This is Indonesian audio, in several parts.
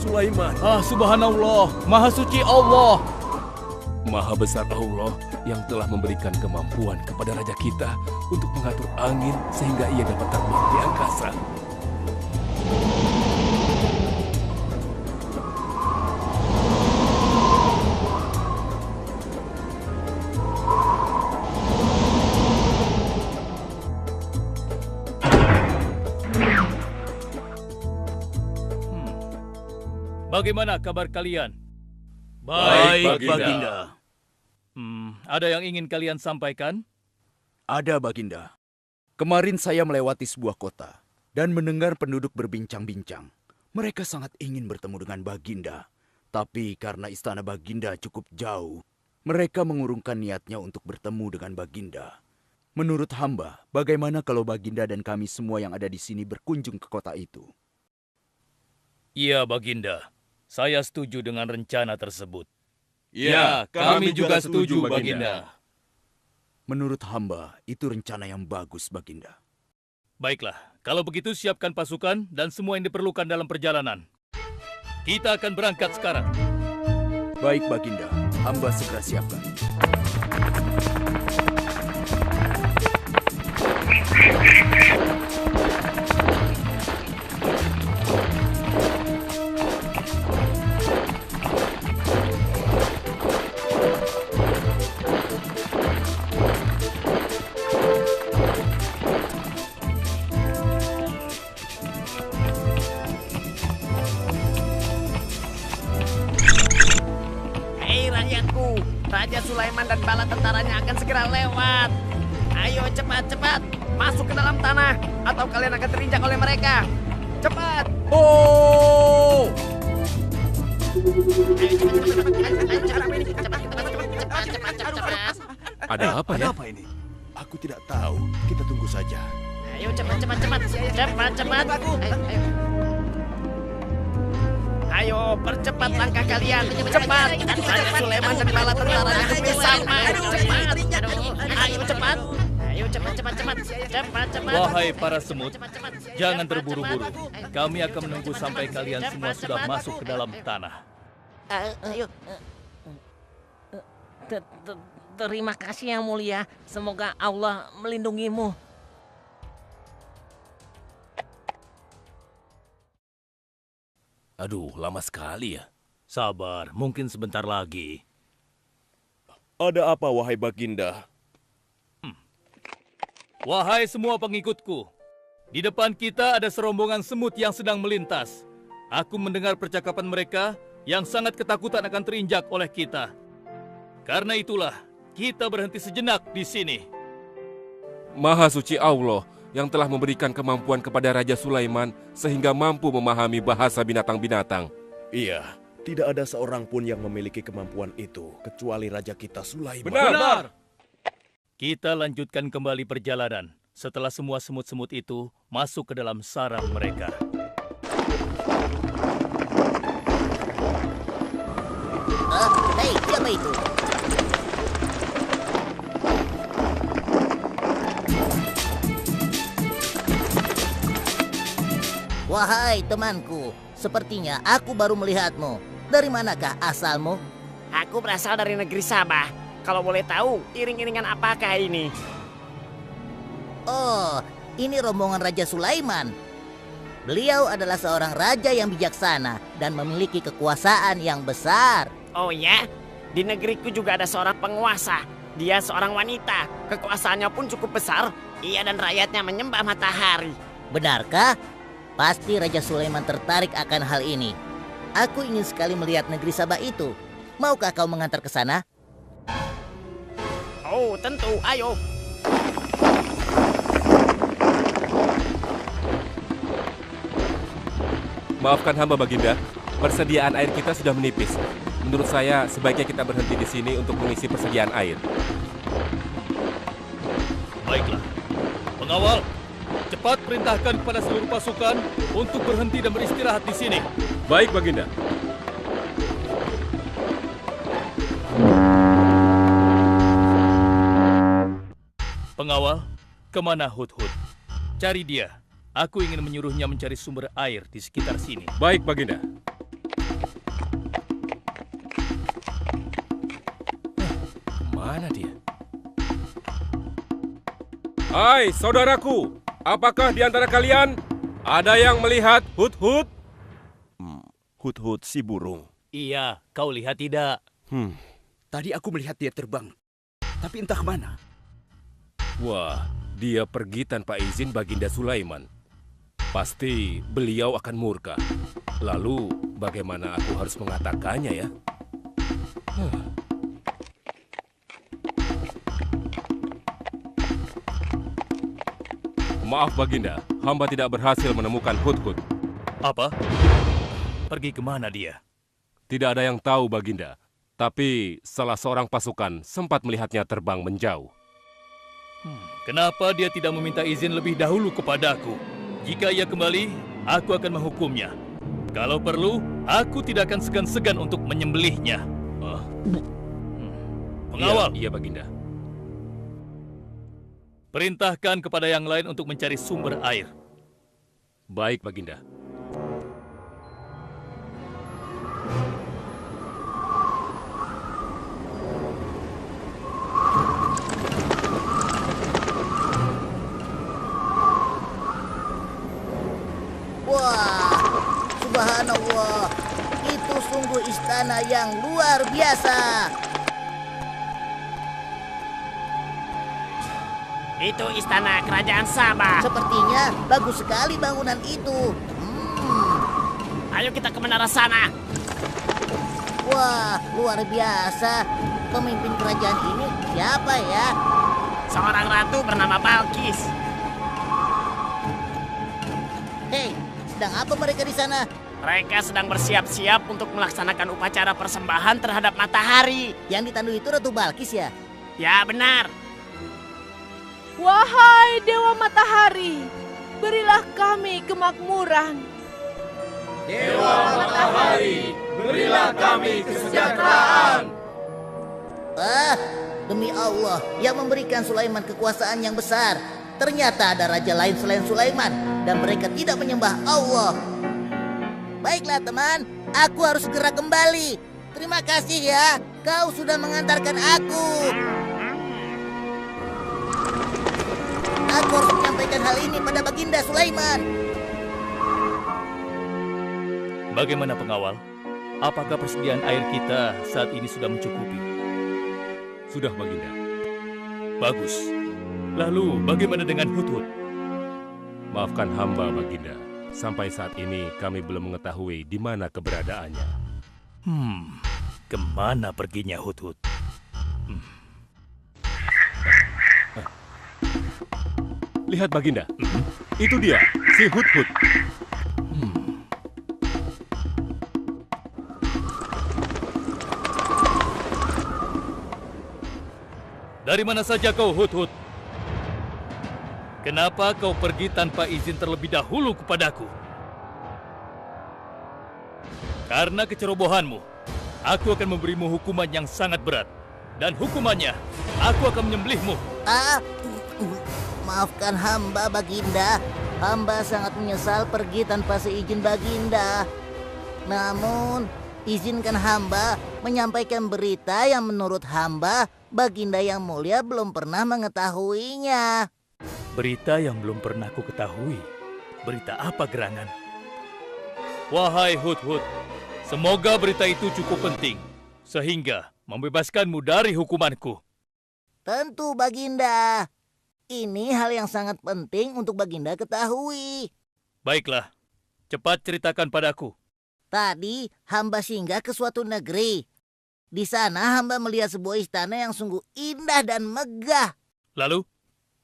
Sulaiman. Subhanallah, Maha Suci Allah. Maha besar Allah yang telah memberikan kemampuan kepada raja kita untuk mengatur angin sehingga ia dapat terbang di angkasa. Bagaimana kabar kalian? Baik, Baginda. Ada yang ingin kalian sampaikan? Ada, Baginda. Kemarin saya melewati sebuah kota dan mendengar penduduk berbincang-bincang. Mereka sangat ingin bertemu dengan Baginda. Tapi karena istana Baginda cukup jauh, mereka mengurungkan niatnya untuk bertemu dengan Baginda. Menurut hamba, bagaimana kalau Baginda dan kami semua yang ada di sini berkunjung ke kota itu? Iya, Baginda. Saya setuju dengan rencana tersebut. Ya, kami juga setuju, Baginda. Menurut hamba, itu rencana yang bagus, Baginda. Baiklah, kalau begitu siapkan pasukan dan semua yang diperlukan dalam perjalanan. Kita akan berangkat sekarang. Baik, Baginda. Hamba segera siapkan. Raja Sulaiman dan bala tentaranya akan segera lewat. Ayo cepat-cepat masuk ke dalam tanah atau kalian akan terinjak oleh mereka. Cepat! Oh! Ada apa ya? Ada apa ini? Aku tidak tahu. Kita tunggu saja. Ayo cepat-cepat. Cepat-cepat. Ayo, percepat langkah kalian. Cepat. Raja Sulaiman dan bala tentaranya hampir sampai. Cepat. Ayo cepat. Ayo cepat. Wahai para semut, jangan terburu-buru. Kami akan menunggu sampai kalian semua sudah masuk ke dalam tanah. Ayo. Terima kasih yang mulia. Semoga Allah melindungimu. Aduh, lama sekali ya. Sabar, mungkin sebentar lagi. Ada apa, wahai Baginda? Wahai semua pengikutku, di depan kita ada serombongan semut yang sedang melintas. Aku mendengar percakapan mereka yang sangat ketakutan akan terinjak oleh kita. Karena itulah, kita berhenti sejenak di sini. Maha suci Allah yang telah memberikan kemampuan kepada Raja Sulaiman sehingga mampu memahami bahasa binatang-binatang. Iya, tidak ada seorang pun yang memiliki kemampuan itu kecuali Raja kita Sulaiman. Benar. Kita lanjutkan kembali perjalanan setelah semua semut-semut itu masuk ke dalam sarang mereka. Hei, siapa itu? Wahai temanku, sepertinya aku baru melihatmu. Dari manakah asalmu? Aku berasal dari negeri Sabah. Kalau boleh tahu, iring-iringan apakah ini? Oh, ini rombongan Raja Sulaiman. Beliau adalah seorang raja yang bijaksana dan memiliki kekuasaan yang besar. Oh ya? Di negeriku juga ada seorang penguasa. Dia seorang wanita. Kekuasaannya pun cukup besar. Ia dan rakyatnya menyembah matahari. Benarkah? Pasti Raja Sulaiman tertarik akan hal ini. Aku ingin sekali melihat negeri Sabah itu. Maukah kau mengantar ke sana? Oh, tentu. Ayo. Maafkan hamba, Baginda. Persediaan air kita sudah menipis. Menurut saya, sebaiknya kita berhenti di sini untuk mengisi persediaan air. Baiklah. Pengawal, cepat perintahkan kepada seluruh pasukan untuk berhenti dan beristirahat di sini. Baik, Baginda. Pengawal, kemana Hudhud? Cari dia. Aku ingin menyuruhnya mencari sumber air di sekitar sini. Baik, Baginda. Hai saudaraku, apakah di antara kalian ada yang melihat Hut-Hut? Hut-hut si burung. Iya, kau lihat tidak? Tadi aku melihat dia terbang, tapi entah kemana. Wah, dia pergi tanpa izin Baginda Sulaiman. Pasti beliau akan murka. Lalu, bagaimana aku harus mengatakannya ya? Maaf Baginda, hamba tidak berhasil menemukan Hut-Hut. Apa? Pergi kemana dia? Tidak ada yang tahu Baginda, tapi salah seorang pasukan sempat melihatnya terbang menjauh. Kenapa dia tidak meminta izin lebih dahulu kepadaku? Jika ia kembali, aku akan menghukumnya. Kalau perlu, aku tidak akan segan-segan untuk menyembelihnya. Pengawal, Iya Baginda. perintahkan kepada yang lain untuk mencari sumber air. Baik Baginda. Wah, subhanallah. Itu sungguh istana yang luar biasa. Itu istana kerajaan Sabah. Sepertinya bagus sekali bangunan itu. Ayo kita ke menara sana. Wah, luar biasa. Pemimpin kerajaan ini siapa ya? Seorang ratu bernama Balkis. Hei, sedang apa mereka di sana? Mereka sedang bersiap-siap untuk melaksanakan upacara persembahan terhadap matahari. Yang ditandu itu Ratu Balkis ya? Ya benar. Wahai Dewa Matahari, berilah kami kemakmuran. Ah, demi Allah, yang memberikan Sulaiman kekuasaan yang besar. Ternyata ada raja lain selain Sulaiman, dan mereka tidak menyembah Allah. Baiklah teman, aku harus segera kembali. Terima kasih ya, kau sudah mengantarkan aku. Aku harus menyampaikan hal ini pada Baginda Sulaiman. Bagaimana pengawal? Apakah persediaan air kita saat ini sudah mencukupi? Sudah Baginda. Bagus. Lalu bagaimana dengan Hut-Hut? Maafkan hamba Baginda. Sampai saat ini kami belum mengetahui di mana keberadaannya. Kemana perginya Hut-Hut? Lihat Baginda, itu dia, si Hut-Hut. Dari mana saja kau, Hut-Hut? Kenapa kau pergi tanpa izin terlebih dahulu kepadaku? Karena kecerobohanmu, aku akan memberimu hukuman yang sangat berat. Dan hukumannya, aku akan menyembelihmu. Maafkan hamba Baginda. Hamba sangat menyesal pergi tanpa seizin Baginda. Namun, izinkan hamba menyampaikan berita yang menurut hamba Baginda yang mulia belum pernah mengetahuinya. Berita yang belum pernah ku ketahui. Berita apa gerangan? Wahai Hut-Hut, semoga berita itu cukup penting, sehingga membebaskanmu dari hukumanku. Tentu Baginda. Ini hal yang sangat penting untuk Baginda ketahui. Baiklah, cepat ceritakan padaku. Tadi hamba singgah ke suatu negeri. Di sana hamba melihat sebuah istana yang sungguh indah dan megah. Lalu?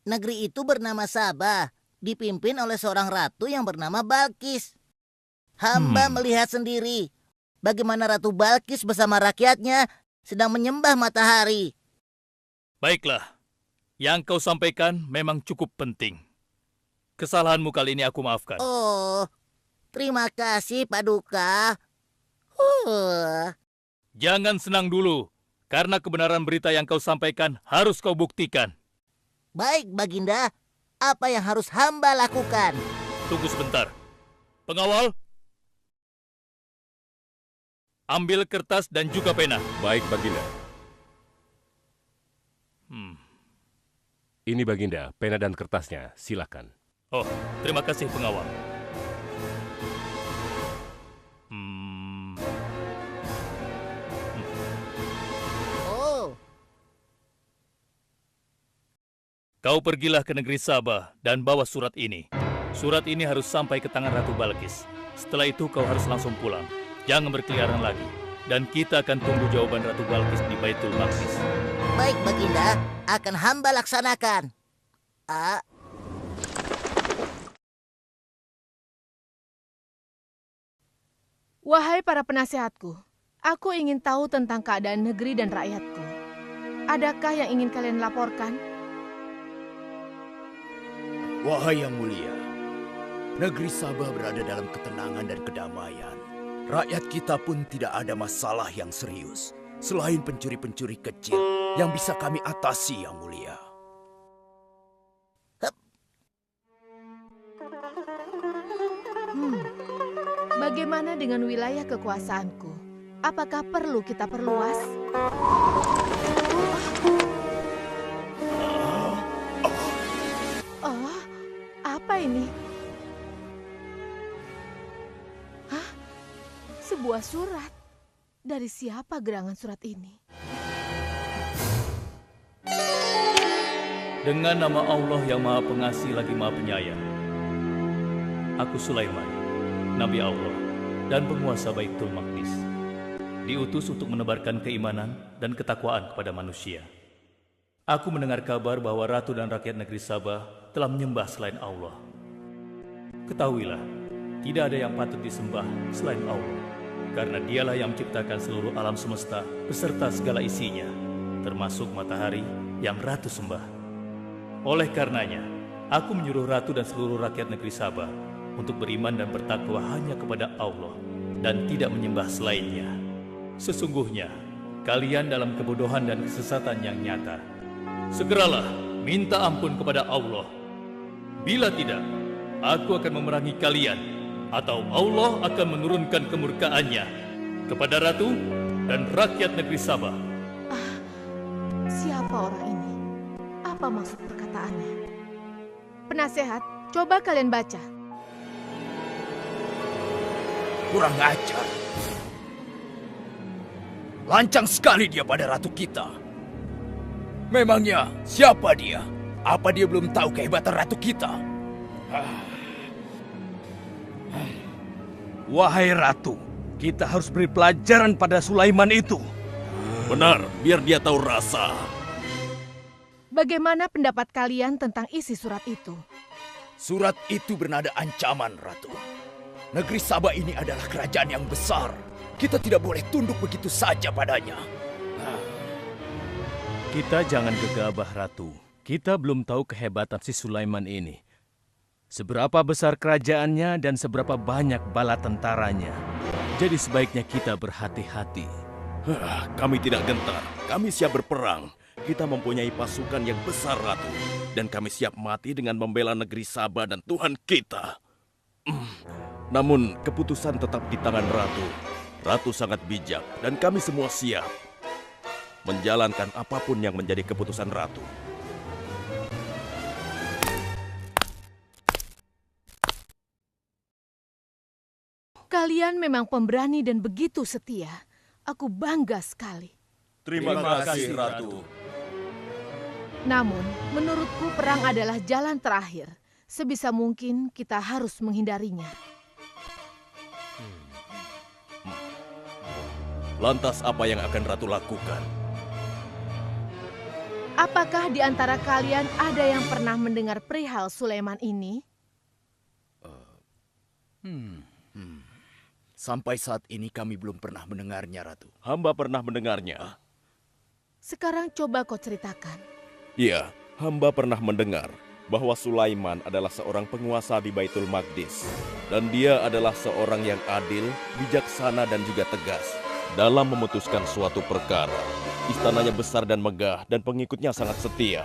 Negeri itu bernama Sabah, dipimpin oleh seorang ratu yang bernama Balkis. Hamba melihat sendiri bagaimana Ratu Balkis bersama rakyatnya sedang menyembah matahari. Baiklah, yang kau sampaikan memang cukup penting. Kesalahanmu kali ini aku maafkan. Oh, terima kasih Paduka. Jangan senang dulu, karena kebenaran berita yang kau sampaikan harus kau buktikan. Baik Baginda, apa yang harus hamba lakukan? Tunggu sebentar. Pengawal, ambil kertas dan juga pena. Baik Baginda. Ini Baginda, pena dan kertasnya, silakan. Oh, terima kasih pengawal. Oh, Kau pergilah ke negeri Sabah dan bawa surat ini. Surat ini harus sampai ke tangan Ratu Balkis. Setelah itu kau harus langsung pulang. Jangan berkeliaran lagi. Dan kita akan tunggu jawaban Ratu Balkis di Baitul Maqdis. baik Baginda, akan hamba laksanakan. Wahai para penasehatku, aku ingin tahu tentang keadaan negeri dan rakyatku. Adakah yang ingin kalian laporkan? Wahai yang mulia, negeri Sabah berada dalam ketenangan dan kedamaian. Rakyat kita pun tidak ada masalah yang serius, selain pencuri-pencuri kecil yang bisa kami atasi, yang mulia. Bagaimana dengan wilayah kekuasaanku? Apakah perlu kita perluas? Oh, apa ini? Hah? Sebuah surat. Dari siapa gerangan surat ini? Dengan nama Allah yang Maha Pengasih lagi Maha Penyayang. Aku Sulaiman, Nabi Allah dan penguasa Baitul Maqdis. Diutus untuk menebarkan keimanan dan ketakwaan kepada manusia. Aku mendengar kabar bahwa ratu dan rakyat negeri Sabah telah menyembah selain Allah. Ketahuilah, tidak ada yang patut disembah selain Allah, karena dialah yang menciptakan seluruh alam semesta beserta segala isinya, termasuk matahari yang ratu sembah. Oleh karenanya, aku menyuruh ratu dan seluruh rakyat negeri Sabah untuk beriman dan bertakwa hanya kepada Allah dan tidak menyembah selainnya. Sesungguhnya, kalian dalam kebodohan dan kesesatan yang nyata. Segeralah minta ampun kepada Allah. Bila tidak, aku akan memerangi kalian, atau Allah akan menurunkan kemurkaannya kepada ratu dan rakyat negeri Sabah. Siapa orang ini? Apa maksud perkataannya? Penasehat, coba kalian baca. Kurang ajar. Lancang sekali dia pada ratu kita. Memangnya siapa dia? Apa dia belum tahu kehebatan ratu kita? Wahai ratu, kita harus beri pelajaran pada Sulaiman itu. Benar, biar dia tahu rasa. Bagaimana pendapat kalian tentang isi surat itu? Surat itu bernada ancaman, Ratu. Negeri Sabah ini adalah kerajaan yang besar. Kita tidak boleh tunduk begitu saja padanya. Kita jangan gegabah, Ratu. Kita belum tahu kehebatan si Sulaiman ini. Seberapa besar kerajaannya dan seberapa banyak bala tentaranya. Jadi sebaiknya kita berhati-hati. Kami tidak gentar. Kami siap berperang. Kita mempunyai pasukan yang besar, Ratu. Dan kami siap mati dengan membela negeri Sabah dan Tuhan kita. Namun, keputusan tetap di tangan Ratu. Ratu sangat bijak dan kami semua siap menjalankan apapun yang menjadi keputusan Ratu. Kalian memang pemberani dan begitu setia. Aku bangga sekali. Terima kasih, Ratu. Namun, menurutku perang adalah jalan terakhir. Sebisa mungkin kita harus menghindarinya. Lantas apa yang akan Ratu lakukan? Apakah di antara kalian ada yang pernah mendengar perihal Sulaiman ini? Sampai saat ini kami belum pernah mendengarnya, Ratu. Hamba pernah mendengarnya. Sekarang coba kau ceritakan. Iya, hamba pernah mendengar bahwa Sulaiman adalah seorang penguasa di Baitul Maqdis. Dan dia adalah seorang yang adil, bijaksana dan juga tegas dalam memutuskan suatu perkara. Istananya besar dan megah dan pengikutnya sangat setia.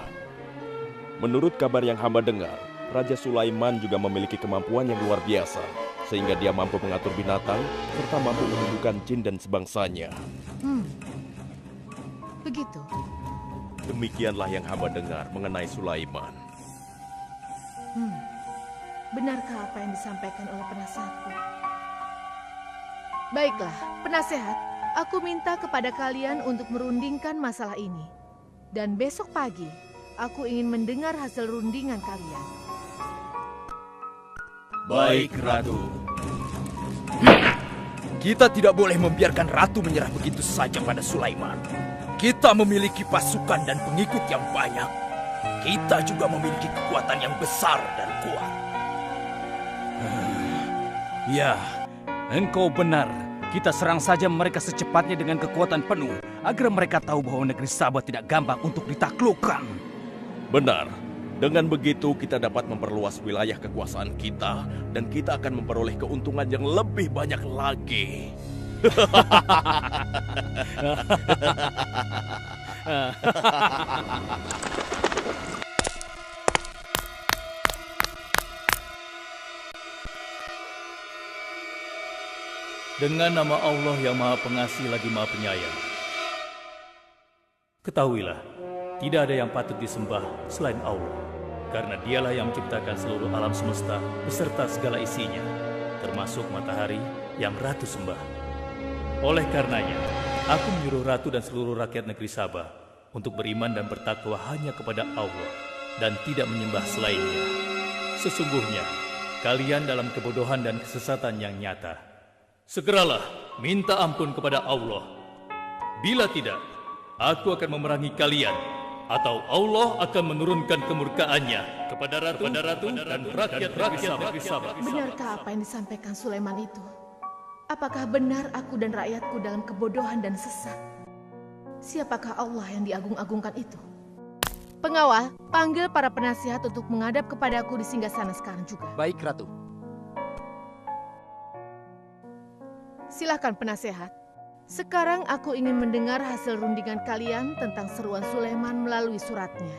Menurut kabar yang hamba dengar, Raja Sulaiman juga memiliki kemampuan yang luar biasa, sehingga dia mampu mengatur binatang serta mampu menundukkan jin dan sebangsanya. Begitu. Demikianlah yang hamba dengar mengenai Sulaiman. Benarkah apa yang disampaikan oleh penasehatku? Baiklah, penasehat, aku minta kepada kalian untuk merundingkan masalah ini. Dan besok pagi, aku ingin mendengar hasil rundingan kalian. Baik, Ratu. Kita tidak boleh membiarkan Ratu menyerah begitu saja pada Sulaiman. Kita memiliki pasukan dan pengikut yang banyak. Kita juga memiliki kekuatan yang besar dan kuat. Ya, engkau benar. Kita serang saja mereka secepatnya dengan kekuatan penuh, agar mereka tahu bahwa negeri Sabah tidak gampang untuk ditaklukkan. Benar. Dengan begitu kita dapat memperluas wilayah kekuasaan kita dan kita akan memperoleh keuntungan yang lebih banyak lagi. Dengan nama Allah yang Maha Pengasih lagi Maha Penyayang. Ketahuilah, tidak ada yang patut disembah selain Allah, karena Dialah yang menciptakan seluruh alam semesta beserta segala isinya, termasuk matahari yang Ratu sembah. Oleh karenanya, aku menyuruh Ratu dan seluruh rakyat negeri Sabah untuk beriman dan bertakwa hanya kepada Allah dan tidak menyembah selainnya. Sesungguhnya, kalian dalam kebodohan dan kesesatan yang nyata. Segeralah minta ampun kepada Allah. Bila tidak, aku akan memerangi kalian, atau Allah akan menurunkan kemurkaannya kepada Ratu dan rakyat negeri Sabah. Benarkah apa yang disampaikan Sulaiman itu? Apakah benar aku dan rakyatku dalam kebodohan dan sesat? Siapakah Allah yang diagung-agungkan itu? Pengawal, panggil para penasihat untuk menghadap kepadaku di singgasana sekarang juga. Baik, Ratu. Silakan penasehat. Sekarang aku ingin mendengar hasil rundingan kalian tentang seruan Sulaiman melalui suratnya.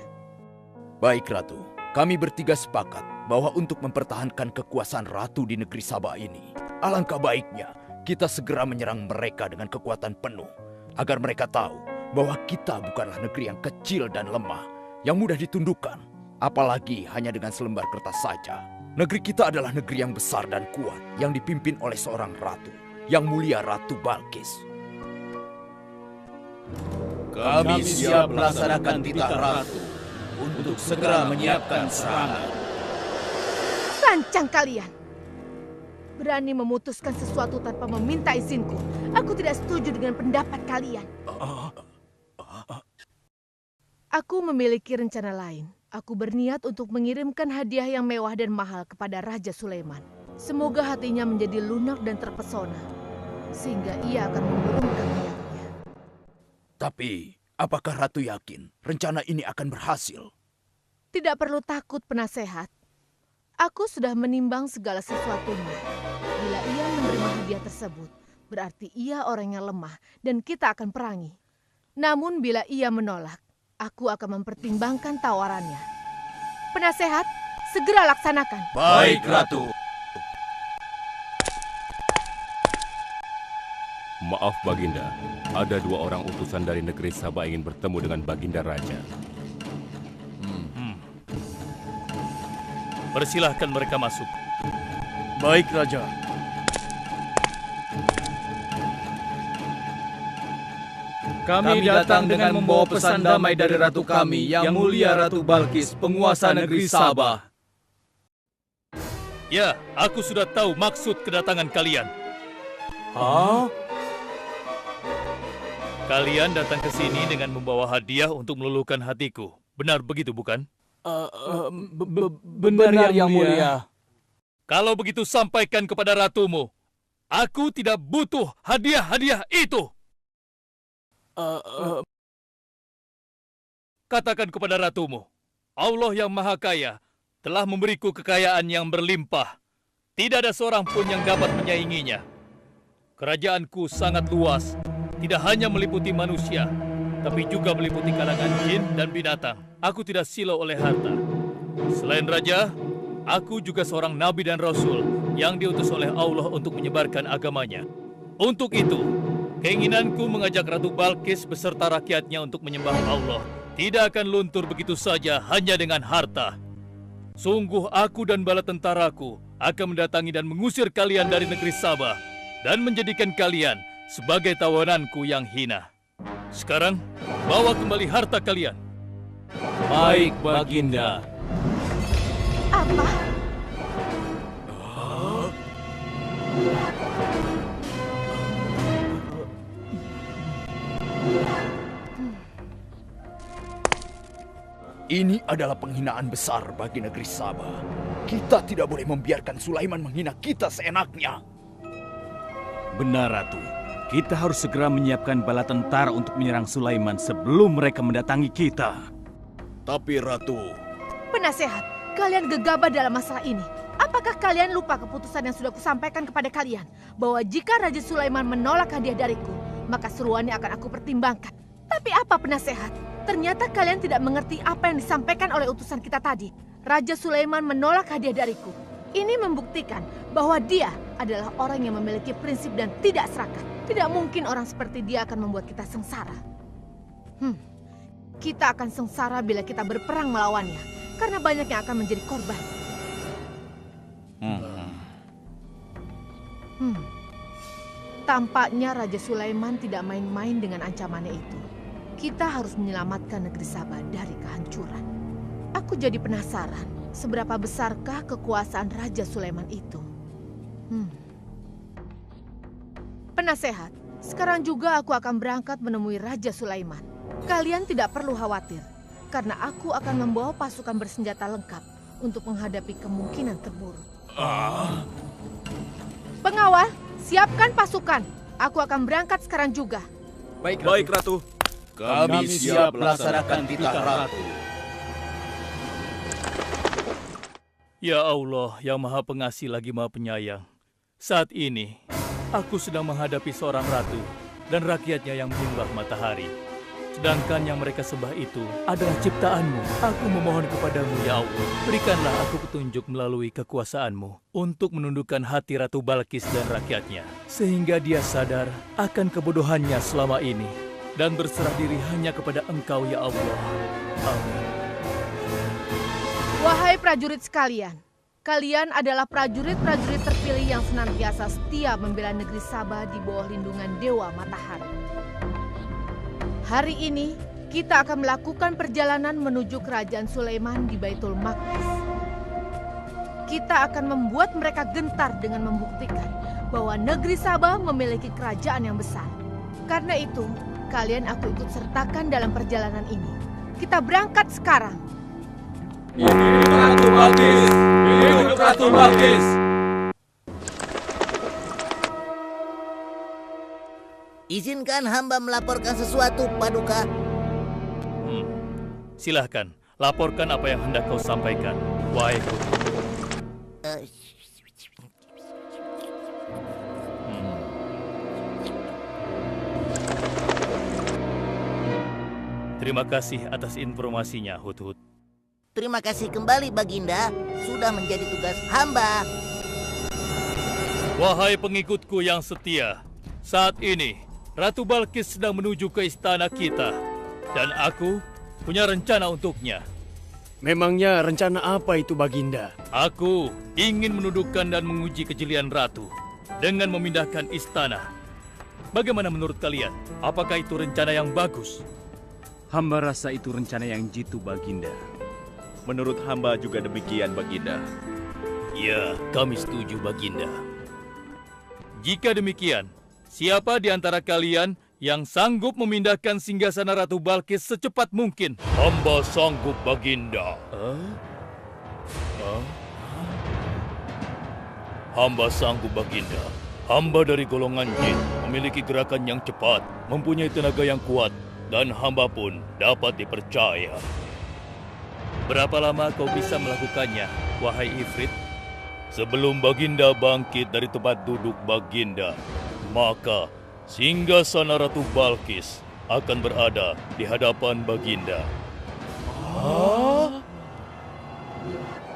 Baik, Ratu. Kami bertiga sepakat bahwa untuk mempertahankan kekuasaan Ratu di negeri Sabah ini, alangkah baiknya kita segera menyerang mereka dengan kekuatan penuh, agar mereka tahu bahwa kita bukanlah negeri yang kecil dan lemah, yang mudah ditundukkan, apalagi hanya dengan selembar kertas saja. Negeri kita adalah negeri yang besar dan kuat, yang dipimpin oleh seorang ratu, yang mulia Ratu Balkis. Kami siap melaksanakan titah Ratu untuk segera menyiapkan serangan. Sancang kalian! Berani memutuskan sesuatu tanpa meminta izinku. Aku tidak setuju dengan pendapat kalian. Aku memiliki rencana lain. Aku berniat untuk mengirimkan hadiah yang mewah dan mahal kepada Raja Sulaiman. Semoga hatinya menjadi lunak dan terpesona, sehingga ia akan menurunkan niatnya. Tapi, apakah Ratu yakin rencana ini akan berhasil? Tidak perlu takut, penasehat. Aku sudah menimbang segala sesuatunya. Bila ia menerima hadiah tersebut, berarti ia orang yang lemah dan kita akan perangi. Namun bila ia menolak, aku akan mempertimbangkan tawarannya. Penasehat, segera laksanakan. Baik, Ratu. Maaf Baginda, ada 2 orang utusan dari negeri Sabah ingin bertemu dengan Baginda Raja. Persilahkan mereka masuk. Baik, Raja. Kami datang dengan membawa pesan damai dari Ratu kami, yang mulia Ratu Balkis, penguasa negeri Sabah. Ya, aku sudah tahu maksud kedatangan kalian. Hah? Kalian datang ke sini dengan membawa hadiah untuk meluluhkan hatiku. Benar begitu, bukan? Benar, yang mulia. Kalau begitu sampaikan kepada ratumu. Aku tidak butuh hadiah-hadiah itu. Katakan kepada ratumu, Allah yang Maha Kaya telah memberiku kekayaan yang berlimpah. Tidak ada seorang pun yang dapat menyainginya. Kerajaanku sangat luas, tidak hanya meliputi manusia, tapi juga meliputi kalangan jin dan binatang. Aku tidak silau oleh harta. Selain raja, aku juga seorang nabi dan rasul yang diutus oleh Allah untuk menyebarkan agamanya. Untuk itu, keinginanku mengajak Ratu Balkis beserta rakyatnya untuk menyembah Allah tidak akan luntur begitu saja hanya dengan harta. Sungguh aku dan bala tentaraku akan mendatangi dan mengusir kalian dari negeri Sabah dan menjadikan kalian sebagai tawananku yang hina. Sekarang, bawa kembali harta kalian. Baik, Baginda. Apa? Ini adalah penghinaan besar bagi negeri Sabah. Kita tidak boleh membiarkan Sulaiman menghina kita seenaknya. Benar, Ratu. Kita harus segera menyiapkan bala tentara untuk menyerang Sulaiman sebelum mereka mendatangi kita. Tapi Ratu... Penasehat, kalian gegabah dalam masalah ini. Apakah kalian lupa keputusan yang sudah kusampaikan kepada kalian? Bahwa jika Raja Sulaiman menolak hadiah dariku, maka seruannya akan aku pertimbangkan. Tapi apa penasehat? Ternyata kalian tidak mengerti apa yang disampaikan oleh utusan kita tadi. Raja Sulaiman menolak hadiah dariku. Ini membuktikan bahwa dia adalah orang yang memiliki prinsip dan tidak serakah. Tidak mungkin orang seperti dia akan membuat kita sengsara. Kita akan sengsara bila kita berperang melawannya, karena banyak yang akan menjadi korban. Tampaknya Raja Sulaiman tidak main-main dengan ancamannya itu. Kita harus menyelamatkan negeri Sabah dari kehancuran. Aku jadi penasaran, seberapa besarkah kekuasaan Raja Sulaiman itu? Penasehat, sekarang juga aku akan berangkat menemui Raja Sulaiman. Kalian tidak perlu khawatir, karena aku akan membawa pasukan bersenjata lengkap untuk menghadapi kemungkinan terburuk. Pengawal, siapkan pasukan. Aku akan berangkat sekarang juga. Baik, Ratu. Kami siap melaksanakan titah Ratu. Ya Allah, yang Maha Pengasih lagi Maha Penyayang. Saat ini, aku sedang menghadapi seorang ratu dan rakyatnya yang menyembah matahari. Sedangkan yang mereka sembah itu adalah ciptaanmu. Aku memohon kepadamu, ya Allah, berikanlah aku petunjuk melalui kekuasaanmu untuk menundukkan hati Ratu Balkis dan rakyatnya, sehingga dia sadar akan kebodohannya selama ini dan berserah diri hanya kepada Engkau, ya Allah. Amin. Wahai prajurit sekalian, kalian adalah prajurit-prajurit terpilih yang senantiasa setia membela negeri Sabah di bawah lindungan Dewa Matahari. Hari ini, kita akan melakukan perjalanan menuju kerajaan Sulaiman di Baitul Maqdis. Kita akan membuat mereka gentar dengan membuktikan bahwa negeri Sabah memiliki kerajaan yang besar. Karena itu, kalian aku ikut sertakan dalam perjalanan ini. Kita berangkat sekarang. Hidup Ratu Balkis! Hidup Ratu Balkis! Izinkan hamba melaporkan sesuatu, Paduka. Silahkan, laporkan apa yang hendak kau sampaikan, wahai Putri. Terima kasih atas informasinya, Hudhud. Terima kasih kembali, Baginda. Sudah menjadi tugas hamba. Wahai pengikutku yang setia, saat ini Ratu Balkis sedang menuju ke istana kita, dan aku punya rencana untuknya. Memangnya rencana apa itu, Baginda? Aku ingin menundukkan dan menguji kejelian Ratu dengan memindahkan istana. Bagaimana menurut kalian? Apakah itu rencana yang bagus? Hamba rasa itu rencana yang jitu, Baginda. Menurut hamba juga demikian, Baginda. Ya, kami setuju, Baginda. Jika demikian, siapa di antara kalian yang sanggup memindahkan singgasana Ratu Balkis secepat mungkin? Hamba sanggup, Baginda. Hamba sanggup, Baginda. Hamba dari golongan jin, memiliki gerakan yang cepat, mempunyai tenaga yang kuat, dan hamba pun dapat dipercaya. Berapa lama kau bisa melakukannya, wahai Ifrit? Sebelum Baginda bangkit dari tempat duduk Baginda, maka singgasana Ratu Balkis akan berada di hadapan Baginda.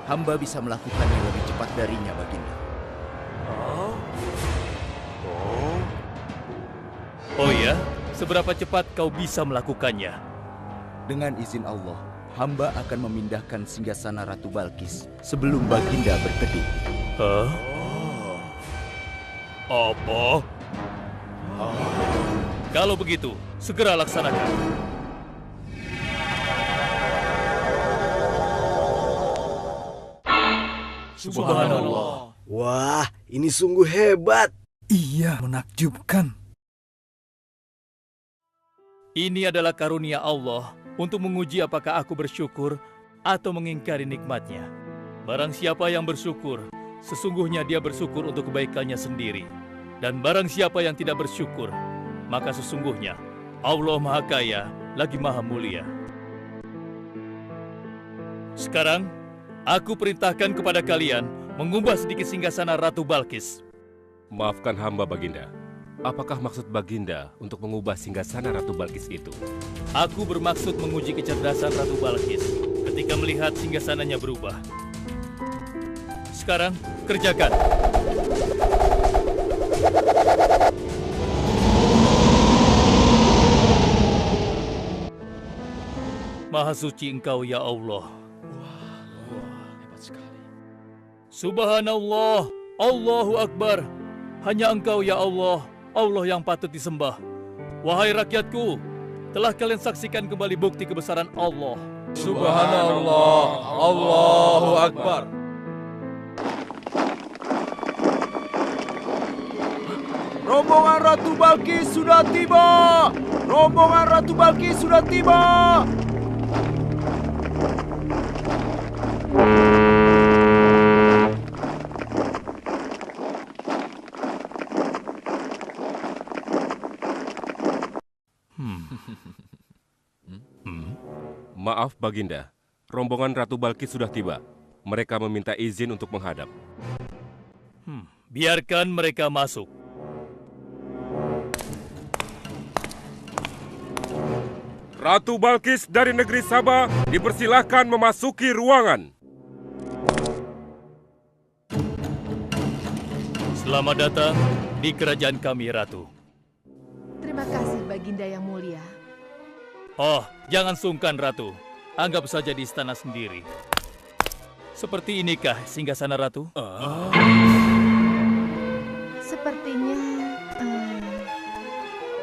Hamba bisa melakukannya lebih cepat darinya, Baginda. Oh ya? Seberapa cepat kau bisa melakukannya? Dengan izin Allah, hamba akan memindahkan singgasana Ratu Balkis sebelum Baginda berteduh. Hah? Apa? Kalau begitu, segera laksanakan. Subhanallah. Wah, ini sungguh hebat. Iya, menakjubkan. Ini adalah karunia Allah untuk menguji apakah aku bersyukur atau mengingkari nikmatnya. Barang siapa yang bersyukur, sesungguhnya dia bersyukur untuk kebaikannya sendiri. Dan barang siapa yang tidak bersyukur, maka sesungguhnya Allah Maha Kaya lagi Maha Mulia. Sekarang, aku perintahkan kepada kalian mengubah sedikit singgasana Ratu Balkis. Maafkan hamba, Baginda. Apakah maksud Baginda untuk mengubah singgasana Ratu Balkis itu? Aku bermaksud menguji kecerdasan Ratu Balkis ketika melihat singgasananya berubah. Sekarang, kerjakan. Maha suci Engkau, ya Allah. Hebat sekali. Subhanallah, Allahu Akbar. Hanya Engkau, ya Allah, Allah yang patut disembah. Wahai rakyatku, telah kalian saksikan kembali bukti kebesaran Allah. Subhanallah, Allahu Akbar. Rombongan Ratu Balkis sudah tiba! Rombongan Ratu Balkis sudah tiba! Maaf, Baginda. Rombongan Ratu Balkis sudah tiba. Mereka meminta izin untuk menghadap. Biarkan mereka masuk. Ratu Balkis dari negeri Sabah dipersilahkan memasuki ruangan. Selamat datang di kerajaan kami, Ratu. Terima kasih, Baginda yang mulia. Oh, jangan sungkan, Ratu. Anggap saja di istana sendiri. Seperti inikah singgasana Ratu? Sepertinya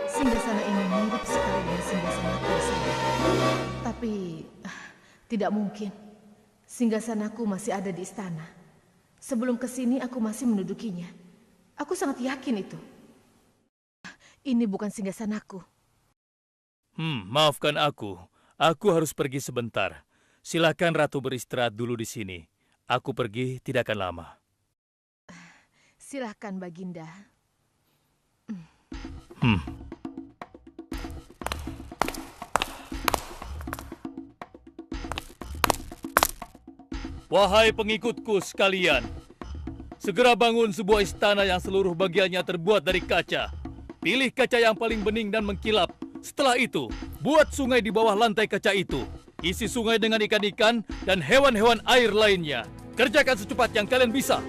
singgasana ini mirip sekali dengan singgasanaku saya. Tapi tidak mungkin. Singgasanaku masih ada di istana. Sebelum kesini aku masih mendudukinya. Aku sangat yakin itu. Ini bukan singgasanaku. Maafkan aku. Aku harus pergi sebentar. Silakan Ratu beristirahat dulu di sini. Aku pergi tidak akan lama. Silakan, Baginda. Wahai pengikutku sekalian, segera bangun sebuah istana yang seluruh bagiannya terbuat dari kaca. Pilih kaca yang paling bening dan mengkilap. Setelah itu, buat sungai di bawah lantai kaca itu. Isi sungai dengan ikan-ikan dan hewan-hewan air lainnya. Kerjakan secepat yang kalian bisa.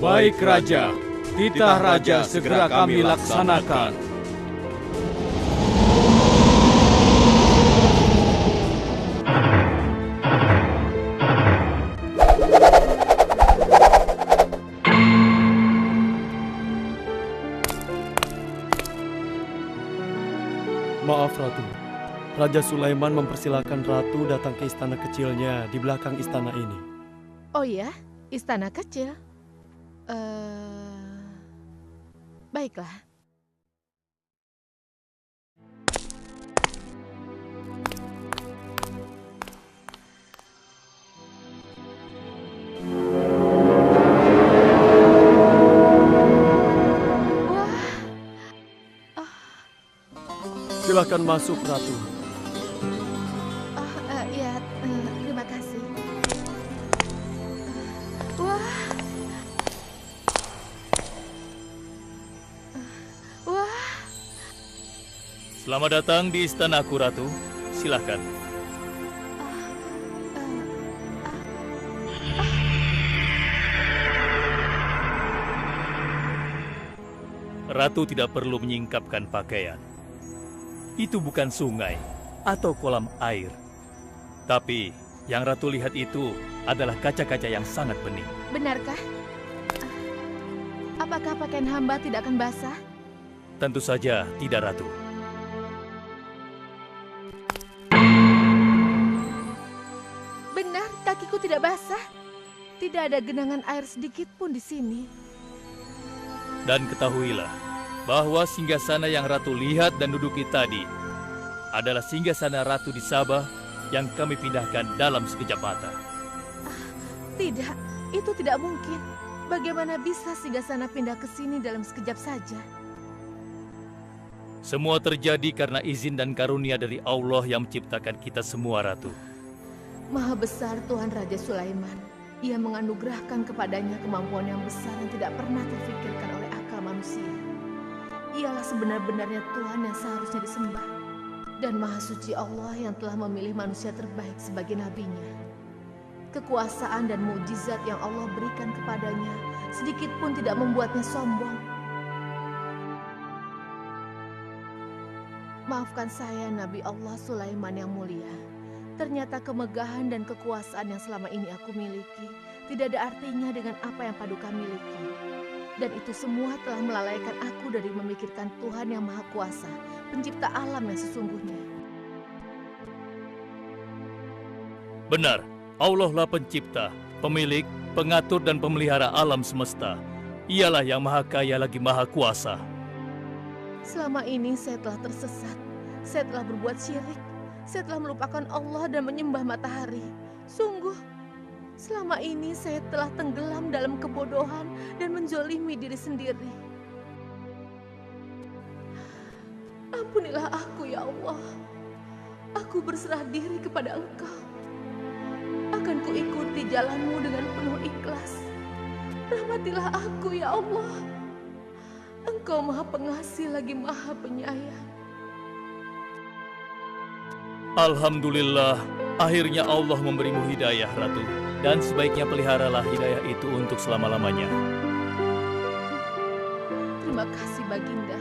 Baik, Raja. Titah Raja segera kami laksanakan. Maaf, Ratu. Raja Sulaiman mempersilahkan Ratu datang ke istana kecilnya di belakang istana ini. Oh ya, istana kecil. Baiklah. Silakan masuk, Ratu. Ya, terima kasih. Wah. Selamat datang di istanaku, Ratu. Silakan. Ratu tidak perlu menyingkapkan pakaian. Itu bukan sungai. atau kolam air. Tapi yang Ratu lihat itu adalah kaca-kaca yang sangat bening. Benarkah? Apakah pakaian hamba tidak akan basah? Tentu saja tidak, Ratu. Benar, kakiku tidak basah. Tidak ada genangan air sedikit pun di sini. Dan ketahuilah bahwa singgasana yang Ratu lihat dan duduki tadi adalah singgasana Ratu di Sabah yang kami pindahkan dalam sekejap mata. Tidak, itu tidak mungkin. Bagaimana bisa singgasana pindah ke sini dalam sekejap saja? Semua terjadi karena izin dan karunia dari Allah yang menciptakan kita semua, Ratu. Maha besar Tuhan Raja Sulaiman. Ia menganugerahkan kepadanya kemampuan yang besar yang tidak pernah terfikirkan oleh akal manusia. Ialah sebenar-benarnya Tuhan yang seharusnya disembah. Dan Maha Suci Allah yang telah memilih manusia terbaik sebagai nabinya. Kekuasaan dan mukjizat yang Allah berikan kepadanya sedikit pun tidak membuatnya sombong. Maafkan saya, Nabi Allah Sulaiman yang mulia. Ternyata kemegahan dan kekuasaan yang selama ini aku miliki tidak ada artinya dengan apa yang Paduka miliki. Dan itu semua telah melalaikan aku dari memikirkan Tuhan yang Maha Kuasa, pencipta alam yang sesungguhnya. Benar, Allah lah pencipta, pemilik, pengatur dan pemelihara alam semesta. Ialah yang Maha Kaya lagi Maha Kuasa. Selama ini saya telah tersesat, saya telah berbuat syirik, saya telah melupakan Allah dan menyembah matahari. Sungguh, selama ini saya telah tenggelam dalam kebodohan dan menzolimi diri sendiri. Ampunilah aku ya Allah. Aku berserah diri kepada Engkau. Akan kuikuti jalanmu dengan penuh ikhlas. Rahmatilah aku ya Allah. Engkau Maha Pengasih lagi Maha Penyayang. Alhamdulillah, akhirnya Allah memberimu hidayah, Ratu. Dan sebaiknya peliharalah hidayah itu untuk selama-lamanya. Terima kasih, Baginda.